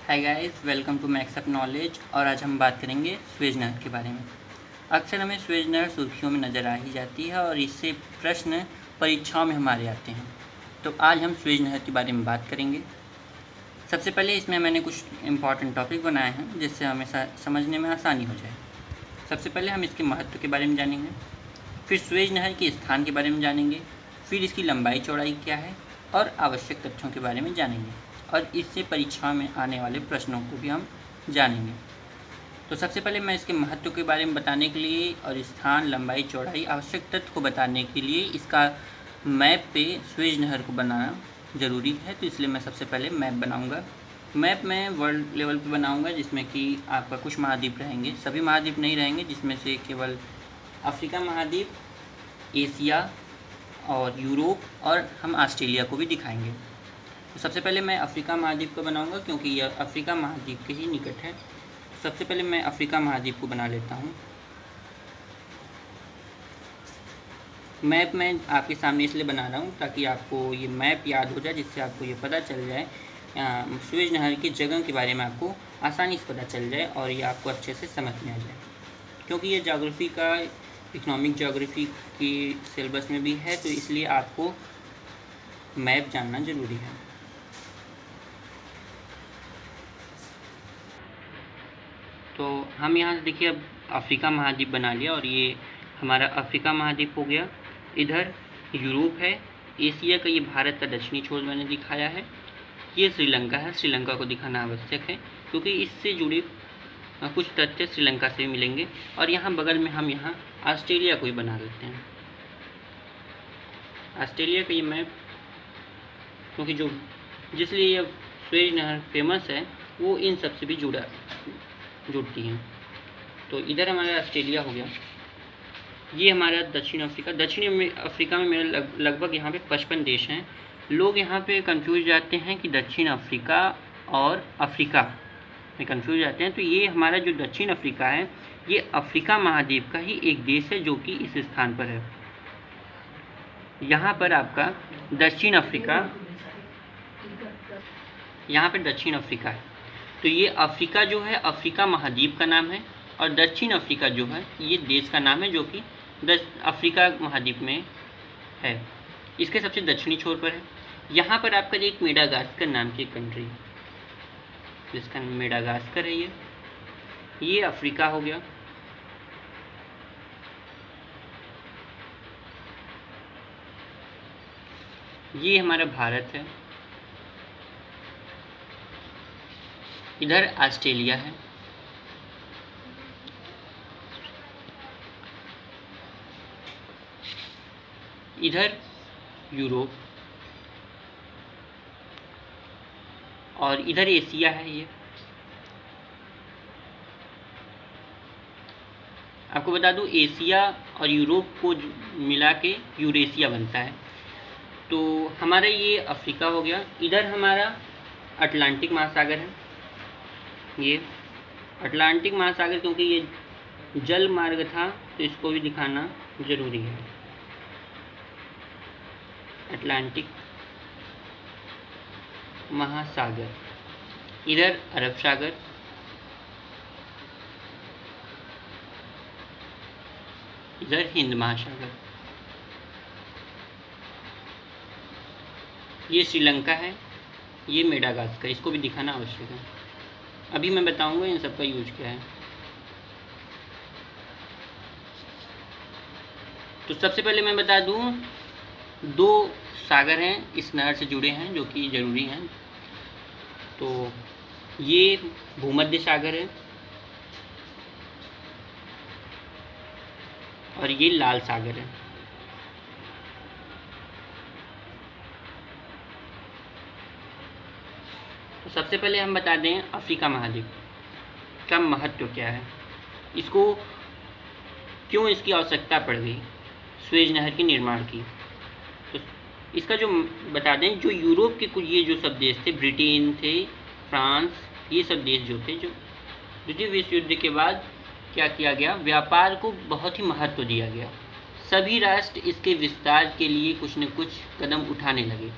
Hi guys, welcome to Max Up Knowledge. और आज हम बात करेंगे स्वेज नहर के बारे में। अक्सर हमें स्वेज नहर सुर्खियों में नज़र आ ही जाती है और इससे प्रश्न परीक्षाओं में हमारे आते हैं। तो आज हम स्वेज नहर के बारे में बात करेंगे। सबसे पहले इसमें मैंने कुछ इम्पॉर्टेंट टॉपिक बनाए हैं जिससे हमें समझने में आसानी हो जाए। सबसे पहले हम इसके महत्व के बारे में जानेंगे, फिर स्वेज नहर के स्थान के बारे में जानेंगे, फिर इसकी लंबाई चौड़ाई क्या है और आवश्यक तथ्यों के बारे में जानेंगे, और इससे परीक्षा में आने वाले प्रश्नों को भी हम जानेंगे। तो सबसे पहले मैं इसके महत्व के बारे में बताने के लिए और स्थान, लंबाई, चौड़ाई, आवश्यक तथ्य को बताने के लिए इसका मैप पे स्वेज नहर को बनाना ज़रूरी है। तो इसलिए मैं सबसे पहले मैप बनाऊंगा। मैप मैं वर्ल्ड लेवल पे बनाऊंगा जिसमें कि आपका कुछ महाद्वीप रहेंगे, सभी महाद्वीप नहीं रहेंगे, जिसमें से केवल अफ्रीका महाद्वीप, एशिया और यूरोप और हम ऑस्ट्रेलिया को भी दिखाएंगे। तो सबसे पहले मैं अफ्रीका महाद्वीप को बनाऊंगा क्योंकि यह अफ्रीका महाद्वीप के ही निकट है। सबसे पहले मैं अफ्रीका महाद्वीप को बना लेता हूँ। मैप मैं आपके सामने इसलिए बना रहा हूँ ताकि आपको ये मैप याद हो जाए, जिससे आपको ये पता चल जाए, स्वेज नहर की जगह के बारे में आपको आसानी से पता चल जाए और ये आपको अच्छे से समझ में आ जाए। क्योंकि ये ज्योग्राफी का, इकोनॉमिक ज्योग्राफी की सिलेबस में भी है, तो इसलिए आपको मैप जानना ज़रूरी है। तो हम यहाँ से देखिए अब अफ्रीका महाद्वीप बना लिया और ये हमारा अफ्रीका महाद्वीप हो गया। इधर यूरोप है, एशिया का ये भारत का दक्षिणी छोर मैंने दिखाया है। ये श्रीलंका है, श्रीलंका को दिखाना आवश्यक है क्योंकि इससे जुड़े कुछ तथ्य श्रीलंका से भी मिलेंगे। और यहाँ बगल में हम यहाँ ऑस्ट्रेलिया को ही बना देते हैं। ऑस्ट्रेलिया का ये मैप, क्योंकि जिसलिए ये स्वेज नहर फेमस है वो इन सब से भी जुड़ती हैं। तो इधर हमारा ऑस्ट्रेलिया हो गया। ये हमारा दक्षिण अफ्रीका। दक्षिण अफ्रीका में मेरे लगभग यहाँ पे 55 देश हैं। लोग यहाँ पे कंफ्यूज जाते हैं कि दक्षिण अफ्रीका और अफ्रीका में कंफ्यूज जाते हैं। तो ये हमारा जो दक्षिण अफ्रीका है ये अफ्रीका महाद्वीप का ही एक देश है जो कि इस स्थान पर है। यहाँ पर आपका दक्षिण अफ्रीका, यहाँ पर दक्षिण अफ्रीका है। तो ये अफ्रीका जो है अफ्रीका महाद्वीप का नाम है और दक्षिण अफ्रीका जो है ये देश का नाम है जो कि अफ्रीका महाद्वीप में है। इसके सबसे दक्षिणी छोर पर है। यहाँ पर आपका एक मेडागास्कर नाम की कंट्री है जिसका मेडागास्कर है। ये अफ्रीका हो गया। ये हमारा भारत है। इधर ऑस्ट्रेलिया है। इधर यूरोप और इधर एशिया है। ये आपको बता दूं, एशिया और यूरोप को मिला के यूरेशिया बनता है। तो हमारा ये अफ्रीका हो गया। इधर हमारा अटलांटिक महासागर है। ये अटलांटिक महासागर, क्योंकि ये जल मार्ग था तो इसको भी दिखाना ज़रूरी है। अटलांटिक महासागर। इधर अरब सागर। इधर हिंद महासागर। ये श्रीलंका है। ये मेडागास्कर, इसको भी दिखाना आवश्यक है। अभी मैं बताऊंगा इन सब का यूज क्या है। तो सबसे पहले मैं बता दूं, 2 सागर हैं इस नहर से जुड़े हैं जो कि ज़रूरी हैं। तो ये भूमध्य सागर है और ये लाल सागर है। तो सबसे पहले हम बता दें अफ्रीका महाद्वीप का महत्व क्या है, इसको क्यों इसकी आवश्यकता पड़ गई स्वेज नहर के निर्माण की। तो इसका जो बता दें, जो यूरोप के कुछ ये जो सब देश थे, ब्रिटेन थे, फ्रांस, ये सब देश जो थे, जो द्वितीय विश्व युद्ध के बाद क्या किया गया, व्यापार को बहुत ही महत्व दिया गया। सभी राष्ट्र इसके विस्तार के लिए कुछ न कुछ कदम उठाने लगे।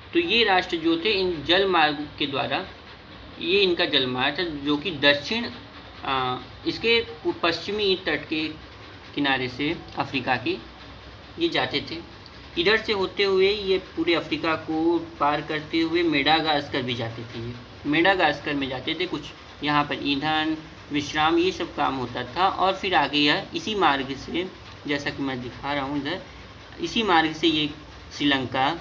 तो ये राष्ट्र जो थे इन जल मार्ग के द्वारा ये इनका जलमार्ग था जो कि दक्षिण इसके पश्चिमी तट के किनारे से अफ्रीका के ये जाते थे। इधर से होते हुए ये पूरे अफ्रीका को पार करते हुए मेडागास्कर भी जाते थे। ये मेडागास्कर में जाते थे, कुछ यहाँ पर ईंधन, विश्राम, ये सब काम होता था। और फिर आगे यह इसी मार्ग से, जैसा कि मैं दिखा रहा हूँ इधर, इसी मार्ग से ये श्रीलंका,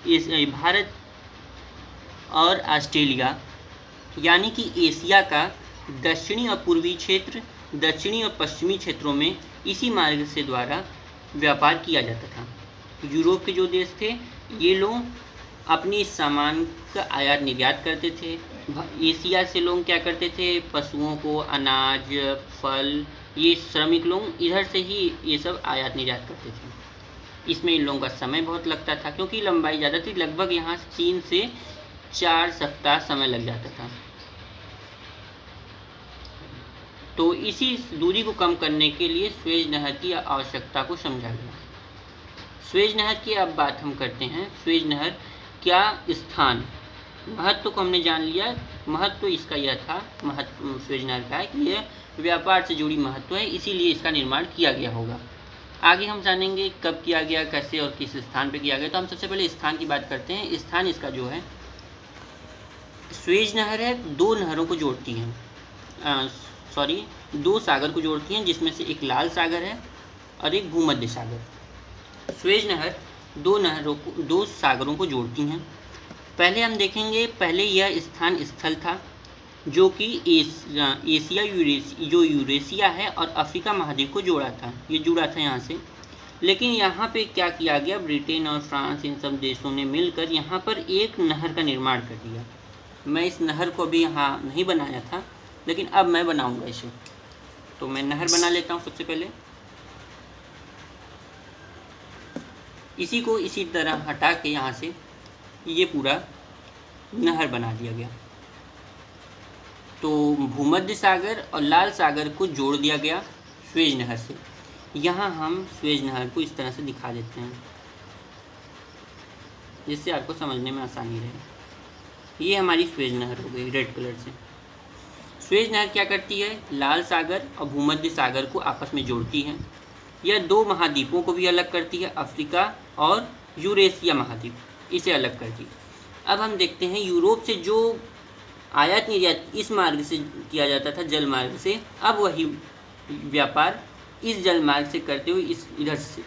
इस भारत और ऑस्ट्रेलिया, यानी कि एशिया का दक्षिणी और पूर्वी क्षेत्र, दक्षिणी और पश्चिमी क्षेत्रों में इसी मार्ग से द्वारा व्यापार किया जाता था। यूरोप के जो देश थे ये लोग अपनी सामान का आयात निर्यात करते थे। एशिया से लोग क्या करते थे, पशुओं को अनाज, फल, ये श्रमिक लोग इधर से ही ये सब आयात निर्यात करते थे। इसमें इन लोगों का समय बहुत लगता था क्योंकि लंबाई ज़्यादा थी, लगभग यहाँ 3 से 4 सप्ताह समय लग जाता था। तो इसी दूरी को कम करने के लिए स्वेज नहर की आवश्यकता को समझा गया। स्वेज नहर की अब बात हम करते हैं। स्वेज नहर क्या स्थान, महत्व को हमने जान लिया। महत्व इसका यह था, महत्व स्वेज नहर का है कि यह व्यापार से जुड़ी महत्व है, इसीलिए इसका निर्माण किया गया होगा। आगे हम जानेंगे कब किया गया, कैसे और किस स्थान पर किया गया। तो हम सबसे पहले स्थान की बात करते हैं। स्थान इसका जो है, स्वेज नहर है, 2 नहरों को जोड़ती है, 2 सागर को जोड़ती हैं, जिसमें से एक लाल सागर है और एक भूमध्य सागर। स्वेज नहर 2 सागरों को जोड़ती हैं। पहले हम देखेंगे, पहले यह स्थान स्थल था जो कि एशिया यूरेशिया है और अफ्रीका महाद्वीप को जोड़ा था, ये जुड़ा था यहाँ से। लेकिन यहाँ पे क्या किया गया, ब्रिटेन और फ्रांस, इन सब देशों ने मिलकर यहाँ पर एक नहर का निर्माण कर दिया। मैं इस नहर को भी यहाँ नहीं बनाया था, लेकिन अब मैं बनाऊंगा इसे। तो मैं नहर बना लेता हूँ। सबसे पहले इसी को इसी तरह हटा के यहाँ से ये पूरा नहर बना दिया गया। तो भूमध्य सागर और लाल सागर को जोड़ दिया गया स्वेज नहर से। यहाँ हम स्वेज नहर को इस तरह से दिखा देते हैं जिससे आपको समझने में आसानी रहे। ये हमारी स्वेज नहर हो गई रेड कलर से। स्वेज नहर क्या करती है, लाल सागर और भूमध्य सागर को आपस में जोड़ती है। यह 2 महाद्वीपों को भी अलग करती है, अफ्रीका और यूरेशिया महाद्वीप, इसे अलग करती है। अब हम देखते हैं यूरोप से जो आयात निर्यात इस मार्ग से किया जाता था, जल मार्ग से, अब वही व्यापार इस जल मार्ग से करते हुए इधर से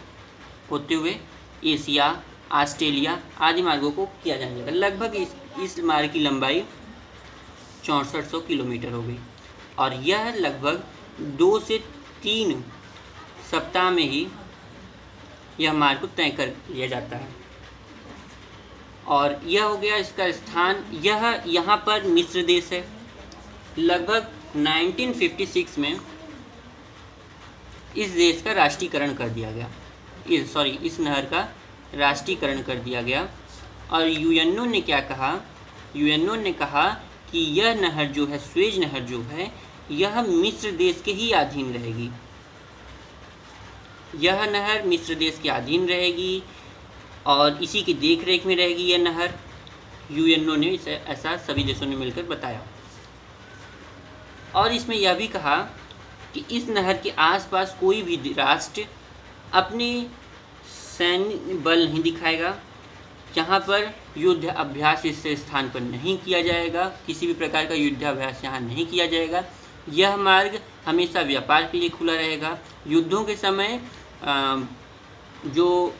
होते हुए एशिया, ऑस्ट्रेलिया आदि मार्गों को किया जाने लगा। लगभग इस मार्ग की लंबाई 6400 किलोमीटर हो गई और यह लगभग 2 से 3 सप्ताह में ही यह मार्ग को तय कर लिया जाता है। और यह हो गया इसका स्थान। यह यहाँ पर मिस्र देश है। लगभग 1956 में इस देश का राष्ट्रीयकरण कर दिया गया, इस नहर का राष्ट्रीयकरण कर दिया गया। और यूएनओ ने क्या कहा, यूएनओ ने कहा कि यह नहर जो है, स्वेज नहर जो है, यह मिस्र देश के ही अधीन रहेगी। यह नहर मिस्र देश के अधीन रहेगी और इसी की देखरेख में रहेगी यह नहर। यूएनओ ने ऐसा सभी देशों ने मिलकर बताया। और इसमें यह भी कहा कि इस नहर के आसपास कोई भी राष्ट्र अपने सैन्य बल नहीं दिखाएगा। यहाँ पर युद्ध अभ्यास इस स्थान पर नहीं किया जाएगा, किसी भी प्रकार का युद्धाभ्यास यहाँ नहीं किया जाएगा। यह मार्ग हमेशा व्यापार के लिए खुला रहेगा। युद्धों के समय जो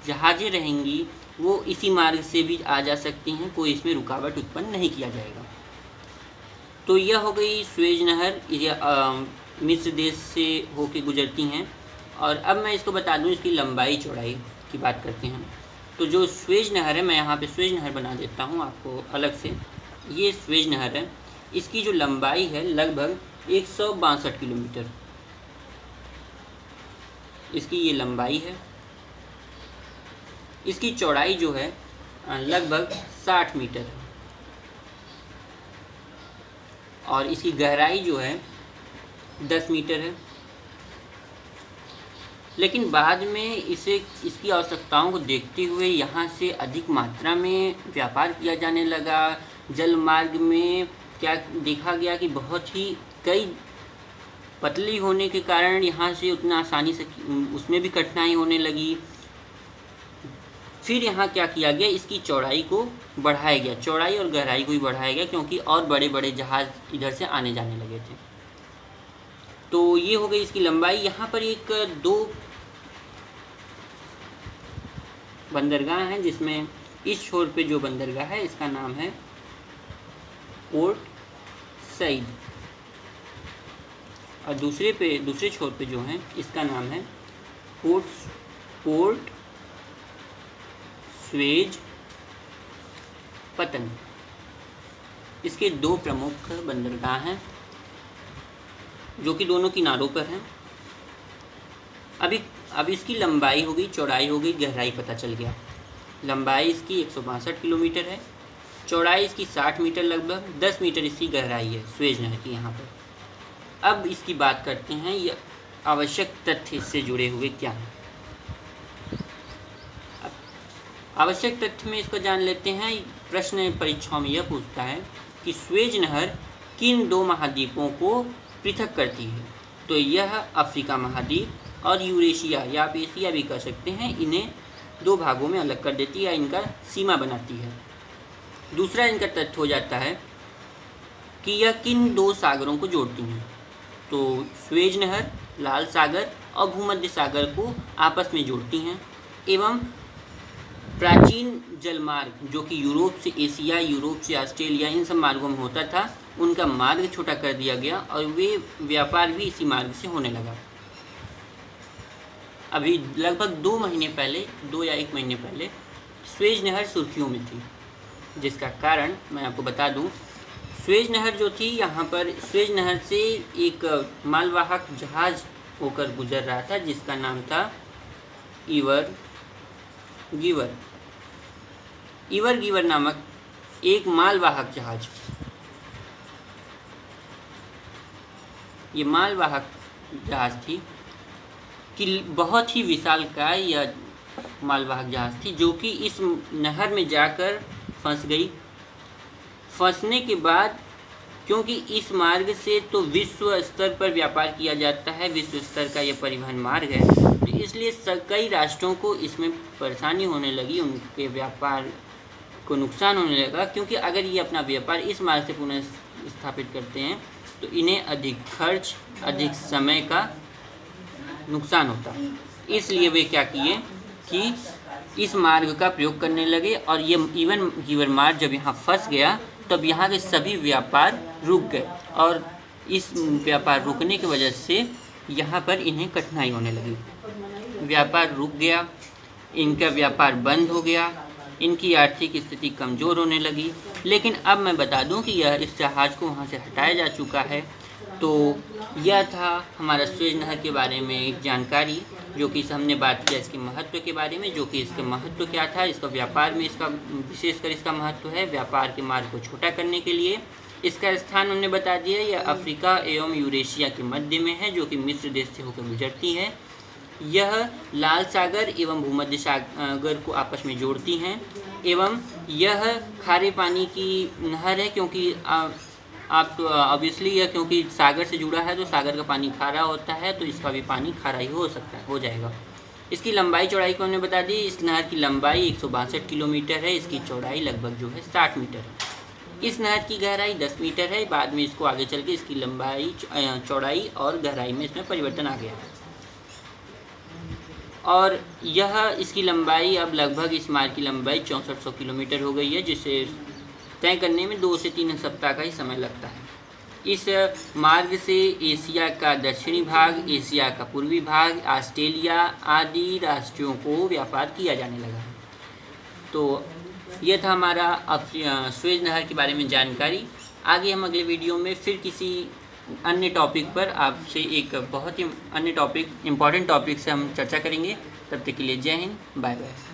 जहाज़ें रहेंगी वो इसी मार्ग से भी आ जा सकती हैं, कोई इसमें रुकावट उत्पन्न नहीं किया जाएगा। तो यह हो गई स्वेज नहर, मिस्र देश से होके गुजरती हैं। और अब मैं इसको बता दूं, इसकी लंबाई चौड़ाई की बात करते हैं। तो जो स्वेज नहर है, मैं यहाँ पे स्वेज नहर बना देता हूँ आपको अलग से। ये स्वेज नहर है, इसकी जो लंबाई है लगभग 162 किलोमीटर इसकी ये लंबाई है। इसकी चौड़ाई जो है लगभग 60 मीटर है और इसकी गहराई जो है 10 मीटर है। लेकिन बाद में इसकी आवश्यकताओं को देखते हुए यहाँ से अधिक मात्रा में व्यापार किया जाने लगा। जल मार्ग में क्या देखा गया कि बहुत ही कई पतली होने के कारण यहाँ से उतना आसानी से उसमें भी कठिनाई होने लगी। फिर यहाँ क्या किया गया, इसकी चौड़ाई को बढ़ाया गया, चौड़ाई और गहराई को भी बढ़ाया गया, क्योंकि और बड़े बड़े जहाज़ इधर से आने जाने लगे थे। तो ये हो गई इसकी लंबाई। यहाँ पर एक दो बंदरगाह हैं, जिसमें इस छोर पे जो बंदरगाह है इसका नाम है पोर्ट सईद, और दूसरे छोर पे जो है इसका नाम है पोर्ट स्वेज पतन। इसके दो प्रमुख बंदरगाह हैं जो कि दोनों किनारों पर हैं। अब इसकी लंबाई हो गई, चौड़ाई हो गई, गहराई पता चल गया। लंबाई इसकी 162 किलोमीटर है, चौड़ाई इसकी 60 मीटर, लगभग 10 मीटर इसकी गहराई है स्वेज नहर की यहाँ पर। अब इसकी बात करते हैं, ये आवश्यक तथ्य इससे जुड़े हुए क्या हैं। आवश्यक तथ्य में इसको जान लेते हैं। प्रश्न परीक्षाओं में यह पूछता है कि स्वेज नहर किन दो महाद्वीपों को पृथक करती है। तो यह अफ्रीका महाद्वीप और यूरेशिया, या आप एशिया भी कह सकते हैं, इन्हें दो भागों में अलग कर देती है या इनका सीमा बनाती है। दूसरा इनका तथ्य हो जाता है कि यह किन दो सागरों को जोड़ती हैं। तो स्वेज नहर लाल सागर और भूमध्य सागर को आपस में जोड़ती हैं, एवं प्राचीन जलमार्ग जो कि यूरोप से एशिया, यूरोप से ऑस्ट्रेलिया, इन सब मार्गों में होता था, उनका मार्ग छोटा कर दिया गया और वे व्यापार भी इसी मार्ग से होने लगा। अभी लगभग 2 महीने पहले, 2 या 1 महीने पहले स्वेज नहर सुर्खियों में थी, जिसका कारण मैं आपको बता दूं। स्वेज नहर जो थी, यहाँ पर स्वेज नहर से एक मालवाहक जहाज़ होकर गुजर रहा था, जिसका नाम था ईवर गिवर नामक एक मालवाहक जहाज। ये मालवाहक जहाज थी कि बहुत ही विशालकाय यह मालवाहक जहाज थी, जो कि इस नहर में जाकर फंस गई। फंसने के बाद, क्योंकि इस मार्ग से तो विश्व स्तर पर व्यापार किया जाता है, विश्व स्तर का यह परिवहन मार्ग है, तो इसलिए कई राष्ट्रों को इसमें परेशानी होने लगी, उनके व्यापार को नुकसान होने लगा। क्योंकि अगर ये अपना व्यापार इस मार्ग से पुनः स्थापित करते हैं तो इन्हें अधिक खर्च, अधिक समय का नुकसान होता। इसलिए वे क्या किए कि इस मार्ग का प्रयोग करने लगे, और ये गिवर मार्ग जब यहाँ फंस गया तब यहाँ के सभी व्यापार रुक गए, और इस व्यापार रुकने की वजह से यहाँ पर इन्हें कठिनाई होने लगी। व्यापार रुक गया, इनका व्यापार बंद हो गया, इनकी आर्थिक स्थिति कमज़ोर होने लगी। लेकिन अब मैं बता दूं कि इस जहाज़ को वहाँ से हटाया जा चुका है। तो यह था हमारा स्वेज नहर के बारे में एक जानकारी, जो कि हमने बात किया इसके महत्व के बारे में, जो कि इसका महत्व क्या था, इसका व्यापार में इसका विशेषकर इसका महत्व है व्यापार के मार्ग को छोटा करने के लिए। इसका स्थान हमने बता दिया, यह अफ्रीका एवं यूरेशिया के मध्य में है, जो कि मिस्र देश से होकर गुजरती है। यह लाल सागर एवं भूमध्य सागर को आपस में जोड़ती हैं, एवं यह खारे पानी की नहर है, क्योंकि आप तो ऑब्वियसली यह क्योंकि सागर से जुड़ा है तो सागर का पानी खारा होता है, तो इसका भी पानी खारा ही हो जाएगा। इसकी लंबाई चौड़ाई को हमने बता दी। इस नहर की लंबाई 162 किलोमीटर है, इसकी चौड़ाई लगभग जो है 60 मीटर है। इस नहर की गहराई 10 मीटर है। बाद में इसको आगे चल के इसकी लंबाई, चौड़ाई और गहराई में इसमें परिवर्तन आ गया है, और यह इसकी लंबाई अब लगभग इस मार्ग की लंबाई 6400 किलोमीटर हो गई है, जिसे तय करने में 2 से 3 सप्ताह का ही समय लगता है। इस मार्ग से एशिया का दक्षिणी भाग, एशिया का पूर्वी भाग, ऑस्ट्रेलिया आदि राष्ट्रों को व्यापार किया जाने लगा है। तो यह था हमारा स्वेज नहर के बारे में जानकारी। आगे हम अगले वीडियो में फिर किसी अन्य टॉपिक पर आपसे एक बहुत ही अन्य टॉपिक, इम्पॉर्टेंट टॉपिक से हम चर्चा करेंगे। तब तक के लिए जय हिंद, बाय बाय।